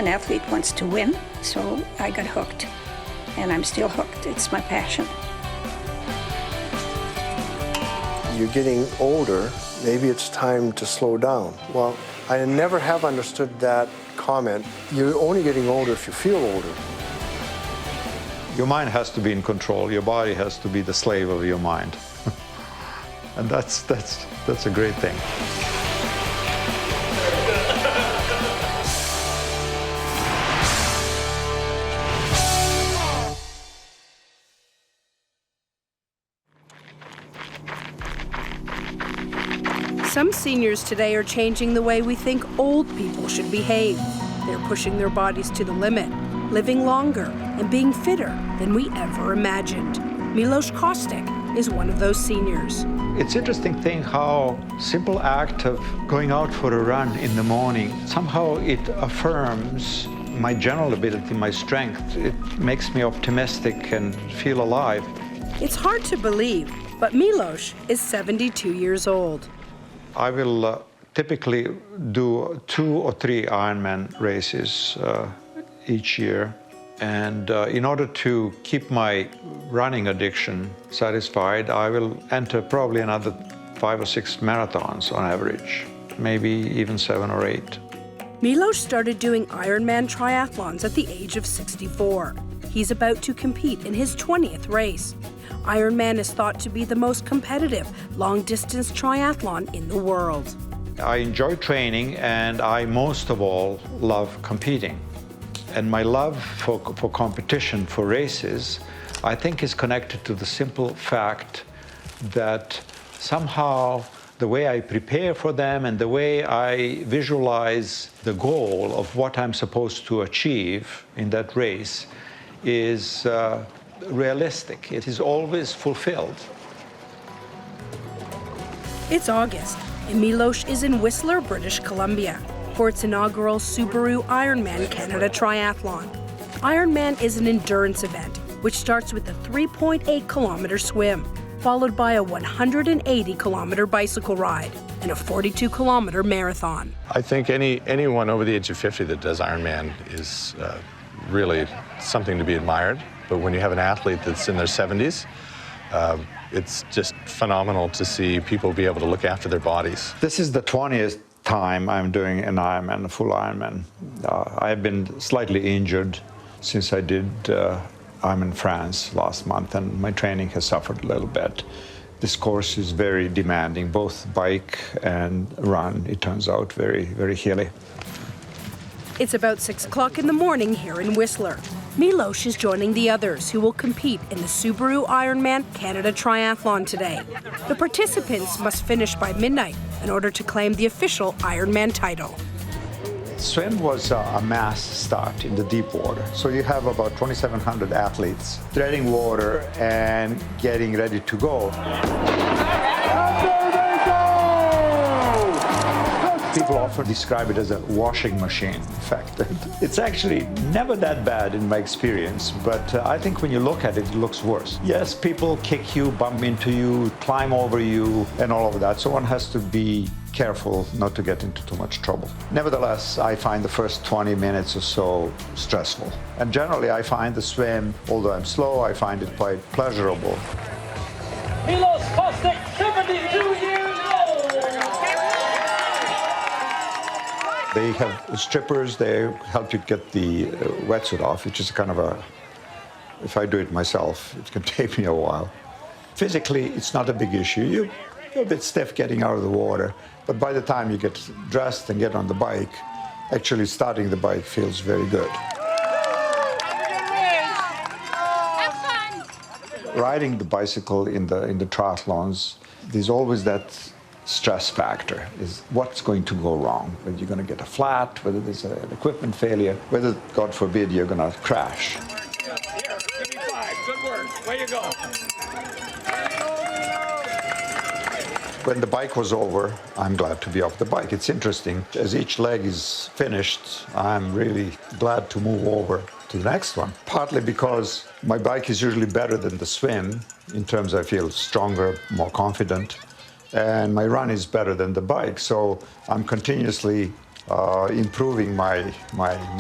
An athlete wants to win, so I got hooked. And I'm still hooked. It's my passion. You're getting older. Maybe it's time to slow down. Well, I never have understood that comment. You're only getting older if you feel older. Your mind has to be in control. Your body has to be the slave of your mind. And that's a great thing. Some seniors today are changing the way we think old people should behave. They're pushing their bodies to the limit, living longer, and being fitter than we ever imagined. Milos Kostic is one of those seniors. It's interesting thing how simple act of going out for a run in the morning, somehow it affirms my general ability, my strength. It makes me optimistic and feel alive. It's hard to believe, but Milos is 72 years old. I will typically do 2 or 3 Ironman races each year. And in order to keep my running addiction satisfied, I will enter probably another 5 or 6 marathons on average, maybe even 7 or 8. Milos started doing Ironman triathlons at the age of 64. He's about to compete in his 20th race. Ironman is thought to be the most competitive long-distance triathlon in the world. I enjoy training, and I most of all love competing. And my love for competition, for races, I think is connected to the simple fact that somehow the way I prepare for them and the way I visualize the goal of what I'm supposed to achieve in that race is realistic. It is always fulfilled. It's August, and Milos is in Whistler, British Columbia, for its inaugural Subaru Ironman Canada Triathlon. Ironman is an endurance event, which starts with a 3.8-kilometer swim, followed by a 180-kilometer bicycle ride, and a 42-kilometer marathon. I think anyone over the age of 50 that does Ironman is really something to be admired. But when you have an athlete that's in their 70s, it's just phenomenal to see people be able to look after their bodies. This is the 20th time I'm doing an Ironman, a full Ironman. I've been slightly injured since I did I'm in France last month, and my training has suffered a little bit. This course is very demanding, both bike and run. It turns out very, very hilly. It's about 6 o'clock in the morning here in Whistler. Milos is joining the others who will compete in the Subaru Ironman Canada Triathlon today. The participants must finish by midnight in order to claim the official Ironman title. Swim was a mass start in the deep water. So you have about 2,700 athletes treading water and getting ready to go. People often describe it as a washing machine. In fact, it's actually never that bad in my experience, but I think when you look at it, it looks worse. Yes, people kick you, bump into you, climb over you, and all of that, so one has to be careful not to get into too much trouble. Nevertheless, I find the first 20 minutes or so stressful. And generally, I find the swim, although I'm slow, I find it quite pleasurable. Milos Kostic, 72 years old! They have strippers, they help you get the wetsuit off, which is kind of a, if I do it myself, it can take me a while. Physically, it's not a big issue. You're a bit stiff getting out of the water, but by the time you get dressed and get on the bike, actually starting the bike feels very good. Riding the bicycle in the triathlons, there's always that stress factor, is what's going to go wrong, whether you're going to get a flat, whether there's an equipment failure, whether, God forbid, you're going to crash. Here, give me 5. Good work. Way you go. When the bike was over, I'm glad to be off the bike. It's interesting. As each leg is finished, I'm really glad to move over to the next one. Partly because my bike is usually better than the swim, in terms I feel stronger, more confident. And my run is better than the bike, so I'm continuously improving my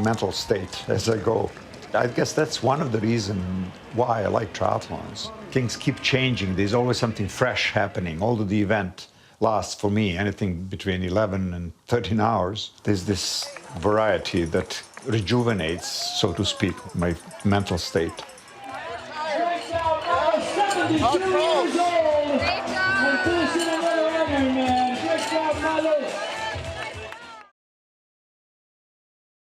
mental state as I go. I guess that's one of the reasons why I like triathlons. Things keep changing. There's always something fresh happening. Although the event lasts for me anything between 11 and 13 hours, there's this variety that rejuvenates, so to speak, my mental state. Strikes out now, 72 years old, and finishing in